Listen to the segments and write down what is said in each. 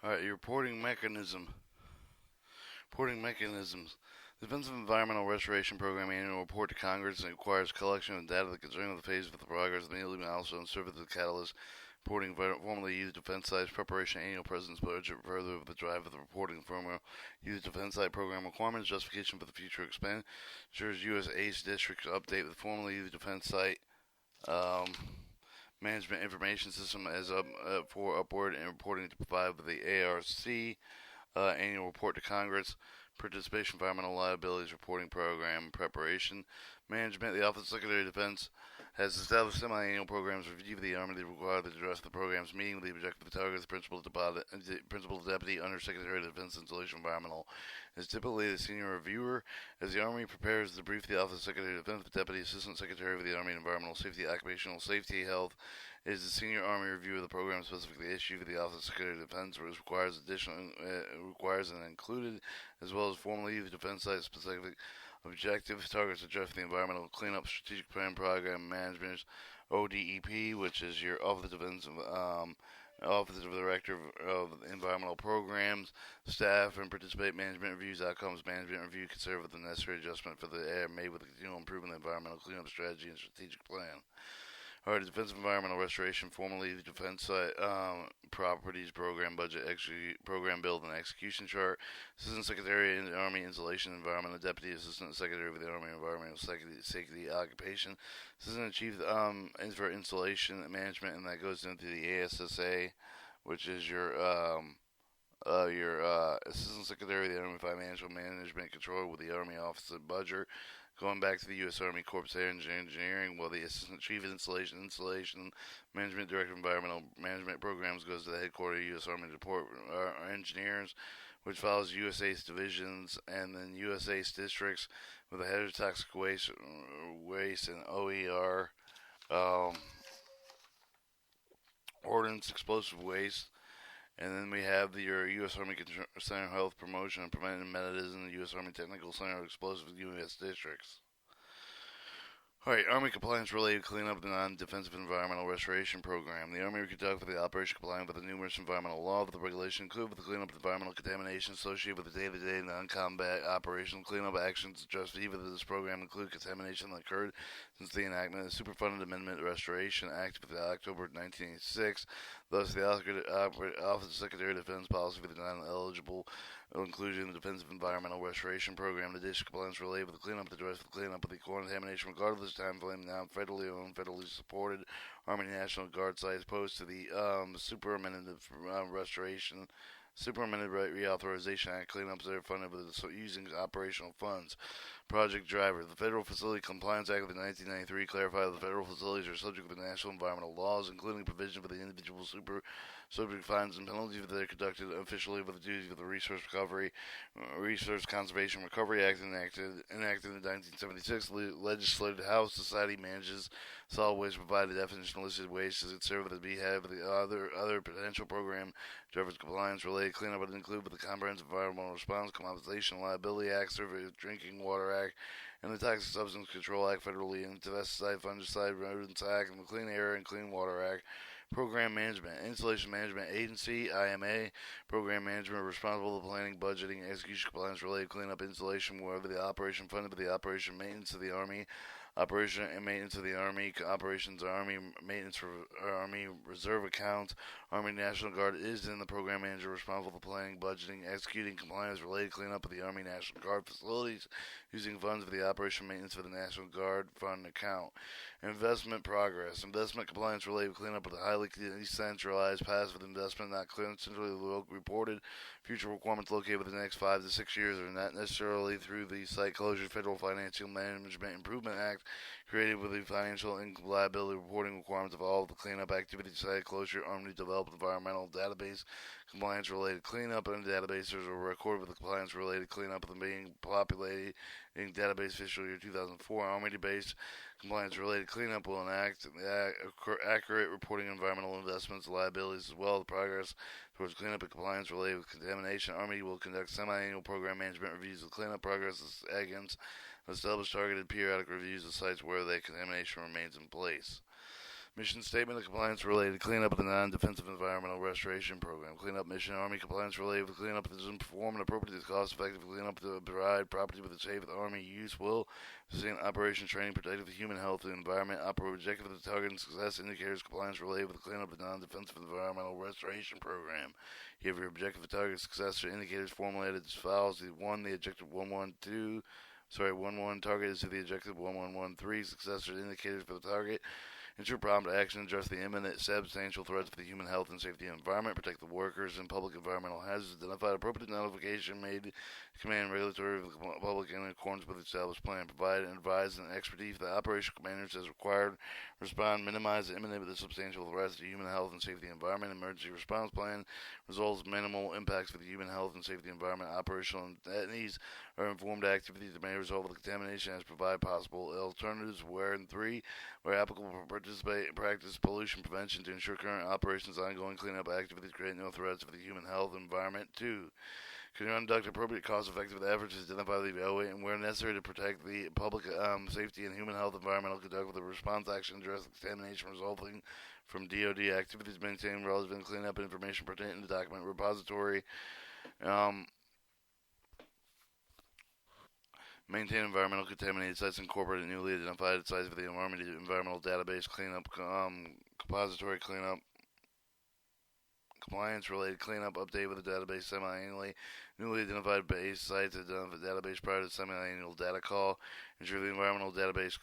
All right, your reporting mechanisms. The Defense of Environmental Restoration Program annual report to Congress requires collection of data concerning the phase of the progress of the immediate milestones serve as the catalyst. Reporting formally used defense sites preparation annual president's budget further of the drive of the reporting formula use defense site program requirements justification for the future expenditures U.S. ACE districts update with formally used defense site um, management information system as up for upward and reporting to provide with the ARC annual report to Congress, participation environmental liabilities reporting program preparation, management. The Office of Secretary of Defense has established semi-annual programs to review the Army that require the address of the programs meeting with the objective target the principal deputy under Secretary of Defense installation environmental is typically the senior reviewer. As the Army prepares to brief the Office of Secretary of Defense, the Deputy Assistant Secretary of the Army Environmental Safety, Occupational Safety, Health is the senior Army review of the program specifically issued for the Office of Secretary of Defense, which requires and included, as well as formally the defense site specific objectives, targets address the environmental cleanup strategic plan program management, ODEP, which is your Office of Defense Office of the Director of Environmental Programs, staff, and participate management reviews, outcomes management review, consider with the necessary adjustment for the air made with the continual improvement of the environmental cleanup strategy and strategic plan. All right, Defense Environmental Restoration, formerly the Defense Properties Program Budget Program Build and Execution Chart. Assistant Secretary in the Army Installation Environmental Deputy Assistant Secretary of the Army Environmental Safety Occupation. Assistant Chief for Installation Management, and that goes into the ASSA, which is your Assistant Secretary of the Army Financial Management Control with the Army Office of Budget. Going back to the U.S. Army Corps of Engineering, while the Assistant Chief of Installation Management Director of Environmental Management Programs goes to the headquarters of U.S. Army Support Engineers, which follows USA's divisions and then USA's districts with the head of toxic waste and OER, um, ordnance, explosive waste. And then we have your U.S. Army Center of Health Promotion and Preventive Medicine, the U.S. Army Technical Center of Explosive U.S. Districts. All right, Army Compliance Related Cleanup of the Non-Defensive Environmental Restoration Program. The Army will conduct the operation compliant with the numerous environmental laws of the regulation, including with the cleanup of environmental contamination associated with the day-to-day non-combat operational cleanup actions addressed either of this program include contamination that occurred since the enactment of the Superfunded Amendment Restoration Act of October 1986. Thus, the Office of Secretary of Defense policy for the non-eligible inclusion in the Defensive Environmental Restoration Program, the district compliance related with the cleanup of the address for the cleanup of the contamination regardless of time frame, now federally owned, federally supported Army National Guard sites opposed to the Restoration Superamended Reauthorization Act cleanups that are funded with using operational funds. Project Driver. The Federal Facility Compliance Act of 1993 clarified that the federal facilities are subject to the national environmental laws, including provision for the individual subject fines and penalties that are conducted officially with the duties of the Resource Conservation Recovery Act enacted in 1976. The legislated House Society manages solid waste, provided definition of listed waste as it serves as the behalf of the other potential program drivers compliance related cleanup would include with the Comprehensive Environmental Response Compensation and Liability Act, Survey Drinking Water Act, and the Toxic Substance Control Act, federally Insecticide, Fungicide, Rodents Act, and the Clean Air and Clean Water Act. Program Management, Installation Management Agency, IMA, Program Management responsible for planning, budgeting, execution, compliance related cleanup, installation, wherever the operation funded by the operation maintenance of the Army, operation and maintenance of the Army, operations Army maintenance for Army Reserve accounts. Army National Guard is in the program manager responsible for planning, budgeting, executing compliance related cleanup of the Army National Guard facilities using funds for the operation maintenance for the National Guard fund account. Investment progress. Investment compliance related cleanup of the highly decentralized passive investment not centrally reported. Future requirements located within the next 5 to 6 years are not necessarily through the Site Closure Federal Financial Management Improvement Act, created with the financial and liability reporting requirements of all of the cleanup activities. Site closure, Army developed environmental database, compliance related cleanup, and databases are recorded with the compliance related cleanup of the being populated in database fiscal year 2004. Army based compliance related cleanup will enact accurate reporting of environmental investments, liabilities, as well as progress towards cleanup and compliance related with contamination. Army will conduct semi-annual program management reviews of cleanup progress against establish targeted periodic reviews of sites where the contamination remains in place. Mission statement: the compliance-related cleanup of the non-defensive environmental restoration program. Cleanup mission: Army compliance-related with cleanup that doesn't perform an appropriate, cost-effective cleanup to provide property with a safe Army use will sustain operation training, protective of human health and environment, operate objective of the target and success indicators, compliance-related with the cleanup of the non-defensive environmental restoration program. You have your objective of target success or indicators formulated as follows: the 1, the objective 112. 1-1 target is to the objective 1-1-1-3. Successor indicators for the target. Ensure prompt action, address the imminent substantial threats to the human health and safety of the environment, protect the workers and public environmental hazards, identify appropriate notification made to command regulatory of the public in accordance with the established plan, provide and advise and expertise the operational commanders as required, respond, minimize the imminent but substantial threats to human health and safety of the environment, emergency response plan, results minimal impacts for the human health and safety of the environment, operational entities are informed activities that may result in the contamination as provide possible alternatives where, and 3, where applicable, participate practice pollution prevention to ensure current operations ongoing cleanup activities create no threats for the human health and environment. 2, conduct appropriate cost-effective efforts to identify, evaluate, and where necessary to protect the public safety and human health, environmental conduct with a response action, address contamination resulting from DoD activities, maintain relevant cleanup information pertaining to document repository, maintain environmental contaminated sites, incorporate newly identified sites for the environmental database, cleanup, repository cleanup, compliance-related cleanup, update with the database semi-annually, newly identified base sites, identify the database prior to the semi-annual data call, ensure the environmental database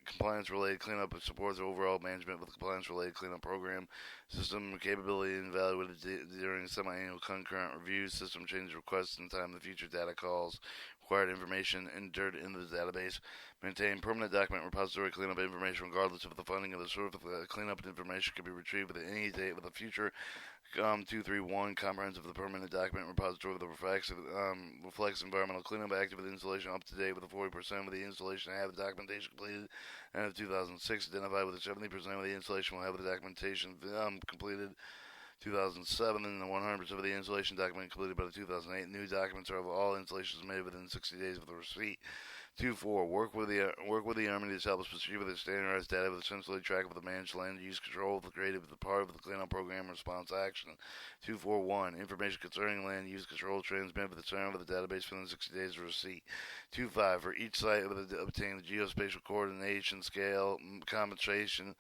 compliance-related cleanup supports the overall management with the compliance-related cleanup program, system capability evaluated during semi-annual concurrent reviews, system change requests in time of future data calls, required information entered into the database, maintain permanent document repository cleanup information regardless of the funding of the source of the cleanup information can be retrieved at any date with a future 231 comprehensive of the permanent document repository with the reflects environmental cleanup active with installation up to date with the 40% of the installation have the documentation completed and of 2006 identified with the 70% of the installation will have the documentation completed 2007 and the 100% of the installation document completed by the 2008. New documents are of all installations made within 60 days of the receipt. 2-4. Work with the Army to establish procedure with standardized data with essentially track of the managed land use control of the creative the part of the cleanup program response action. 2-4-1. Information concerning land use control transmitted with the center of the database within 60 days of receipt. 2-5. For each site obtain the geospatial coordination scale compensation.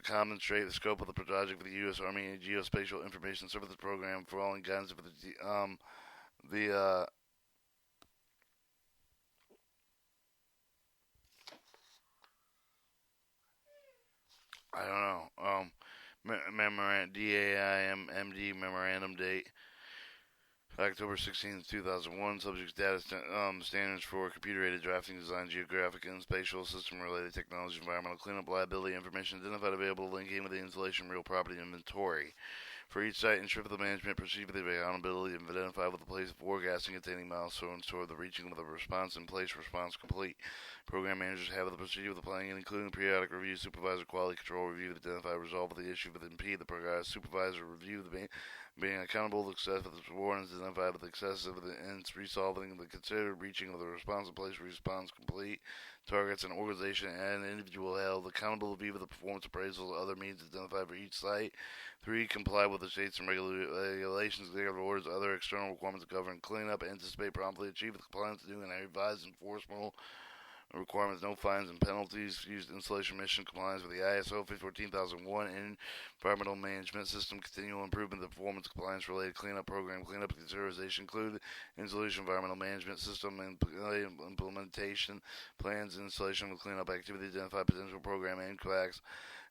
Demonstrate the scope of the project for the U.S. Army and Geospatial Information Services Program for all guidance for the I don't know, memorandum, DAIMMD memorandum date, October 16, 2001, subject data standards for computer-aided drafting, design, geographic and spatial system-related technology, environmental cleanup, liability information identified available, linking with the installation, real property inventory. For each site, ensure the management proceed with the accountability and identify with the place of forecasting containing milestones toward the reaching of the response in place, response complete. Program managers have the procedure with the planning, including periodic review, supervisor quality control review, to identify resolve of the issue with impede the program supervisor review the being accountable to success of the subordinates identified with the success of the ends resolving the considered reaching of the response in place, response complete. Targets and organization and individual held accountable to view the performance appraisals, other means identified for each site. 3. Comply with the states and regulations, executive orders, other external requirements to govern cleanup, anticipate promptly achieve the compliance doing and revise enforceable requirements, no fines and penalties, used installation mission compliance with the ISO 14001 and environmental management system, continual improvement of the performance compliance related cleanup program, cleanup consideration include installation environmental management system and implementation plans, installation of cleanup activities, identify potential program impacts,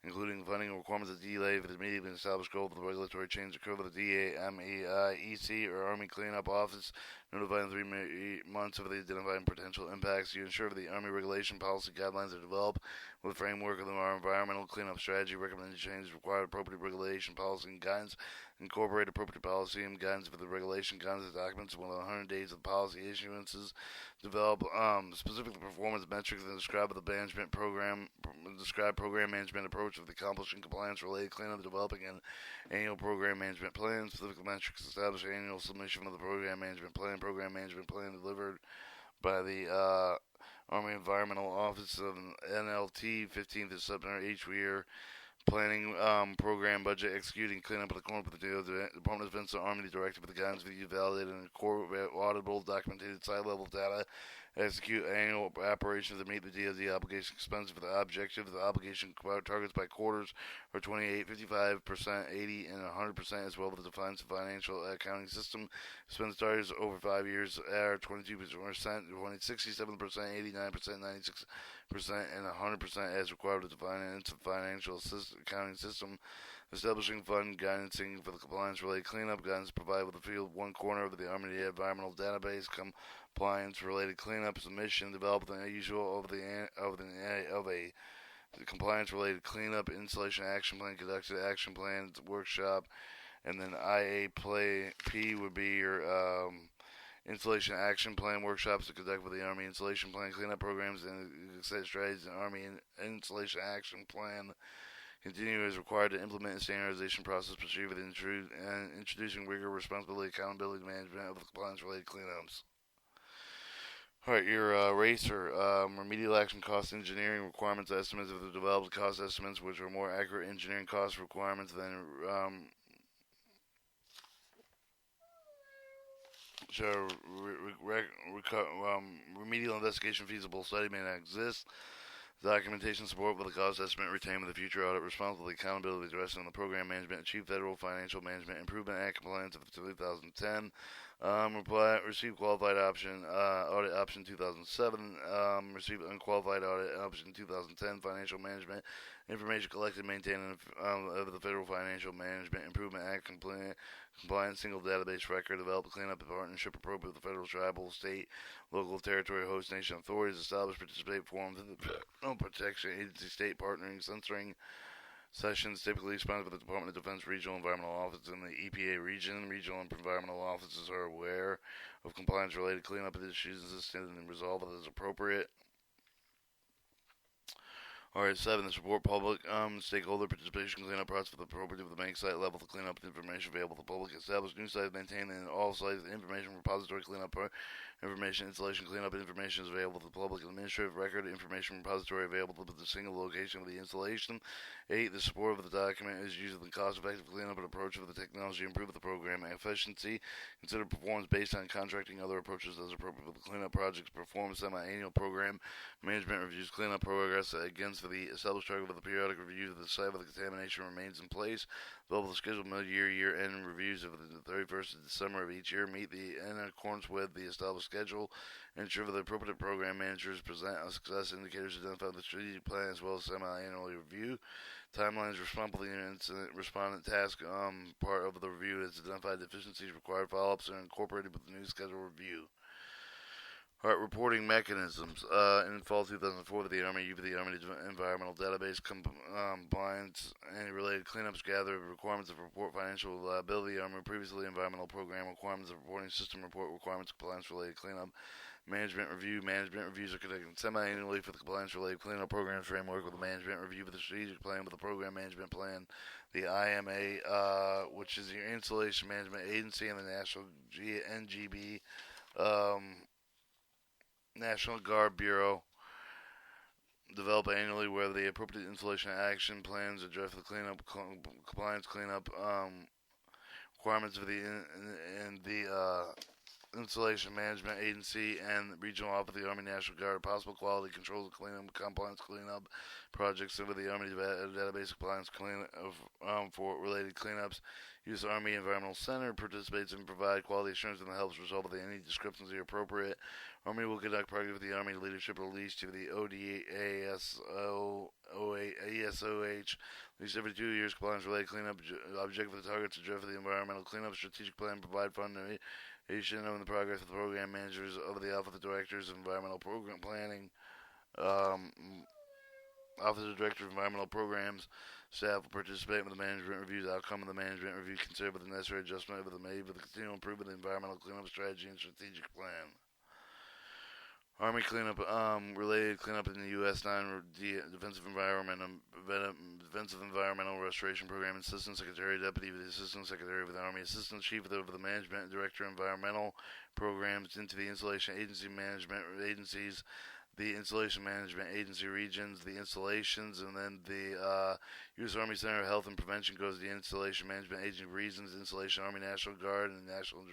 including funding requirements of delay if it immediately been established goal of the regulatory change occur with the DAMEC or Army Cleanup Office, notifying 3 months of the identifying potential impacts. You ensure that the Army regulation policy guidelines are developed with framework of our environmental cleanup strategy, recommended changes, required appropriate regulation policy and guidance, incorporate appropriate policy and guidance for the regulation guidance documents within 100 days of policy issuances, develop specific performance metrics and describe the management program, describe program management approach of the accomplishing compliance related cleanup, developing an annual program management plan, specific metrics, establish annual submission of the program management plan delivered by the Army Environmental Office of NLT, 15th of September each year. Planning program budget, executing cleanup of the corn with the Department of Defense, the Army, the directive of the guidance with you validated and core auditable, documented site level data. Execute annual operations that meet the DoD obligation expenses for the objective of the obligation targets by quarters are 28, 55%, 80, and 100%, as well as defines the financial accounting system. Expense targets over 5 years are 22%, 67%, 89%, 96%, and 100% as required to define the financial accounting system. Establishing fund guidancing for the compliance-related cleanup, guidance provided with the field one corner of the Army Environmental Database, compliance-related cleanup submission, develop the usual of a compliance-related cleanup installation action plan, conducted action plan workshop, and then IAP would be your installation action plan workshops to conduct with the Army installation plan cleanup programs and set strategies and Army installation action plan. Continue as required to implement a standardization process pursued with introducing rigor, responsibility, accountability, management of the compliance-related cleanups. Alright, your RACER, remedial action cost engineering requirements estimates of the developed cost estimates, which are more accurate engineering cost requirements than remedial investigation feasible study may not exist. Documentation support for the cost estimate retained with the future audit responsibility, accountability, addressing on the program management, achieve federal financial management improvement act compliance of 2010. Receive qualified option audit option 2007. Receive unqualified audit option 2010. Financial management information collected, maintained of the Federal Financial Management Improvement Act compliance single database record. Develop, clean up, in partnership appropriate with the federal, tribal, state, local, territory, host nation authorities. Establish, participate, forms of the Federal Protection Agency, state partnering, censoring sessions typically sponsored by the Department of Defense Regional Environmental Office in the EPA region. Regional environmental offices are aware of compliance-related cleanup issues and resolve it as appropriate. Alright, 7. The support public stakeholder participation cleanup process for the appropriate of the bank site level to clean up the information available to the public. Establish new sites, maintain in all sites the information repository cleanup information installation cleanup information is available to the public. Administrative record information repository available to the single location of the installation. 8. The support of the document is used in the cost-effective cleanup and approach of the technology improve the program efficiency. Consider performance based on contracting other approaches as appropriate for the cleanup projects. Perform semi-annual program management reviews, cleanup progress against the established target of the periodic review of the site of the contamination remains in place. Develop the scheduled mid-year, year-end reviews of the 31st of December of each year. Meet in accordance with the established schedule. Ensure that the appropriate program managers present success indicators identify the strategic plan as well as semi-annual review. Timelines, responsibility, and incident respondent task part of the review is identified deficiencies required follow-ups are incorporated with the new schedule review. Alright, reporting mechanisms. In fall 2004, the Army Environmental Database compliance and related cleanups gather requirements of report financial liability. Army previously environmental program requirements of reporting system report requirements compliance related cleanup. Management review. Management reviews are conducted semi-annually for the compliance-related cleanup program framework with the management review for the strategic plan with the program management plan. The IMA, which is your installation management agency, and the National NGB, National Guard Bureau, develop annually where the appropriate installation action plans address the cleanup, compliance cleanup requirements of the Installation Management Agency and Regional Office of the Army National Guard. Possible quality controls of cleanup, compliance cleanup projects over the Army Database compliance cleanup for related cleanups. U.S. Army Environmental Center participates and provide quality assurance and helps resolve any discrepancy appropriate. Army will conduct projects with the Army leadership release to the ESOH at least every 2 years. Compliance related cleanup objective of the targets address for the environmental cleanup strategic plan provide funding of the progress of the program managers of the Office of Directors of Environmental Program Planning, Office of Director of Environmental Programs. Staff will participate in the management reviews. Outcome of the management review considered with the necessary adjustment of the made with the continual improvement of the environmental cleanup strategy and strategic plan. Army cleanup, related cleanup in the U.S. non-defensive defensive environmental restoration program. Assistant Secretary, Deputy Assistant Secretary of the Army, Assistant Chief of the Management and Director of Environmental Programs into the Installation Agency Management Agencies, the Installation Management Agency regions, the installations, and then the U.S. Army Center of Health and Prevention goes to the Installation Management Agency regions, Installation Army National Guard and National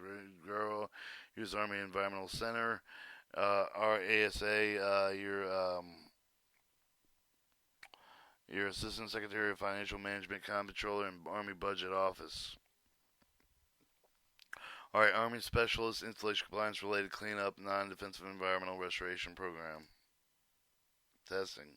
Bureau, U.S. Army Environmental Center. RASA, your Assistant Secretary of Financial Management, Comptroller, and Army Budget Office. Alright, Army Specialist, Installation Compliance Related Cleanup, Non-Defensive Environmental Restoration Program. Testing.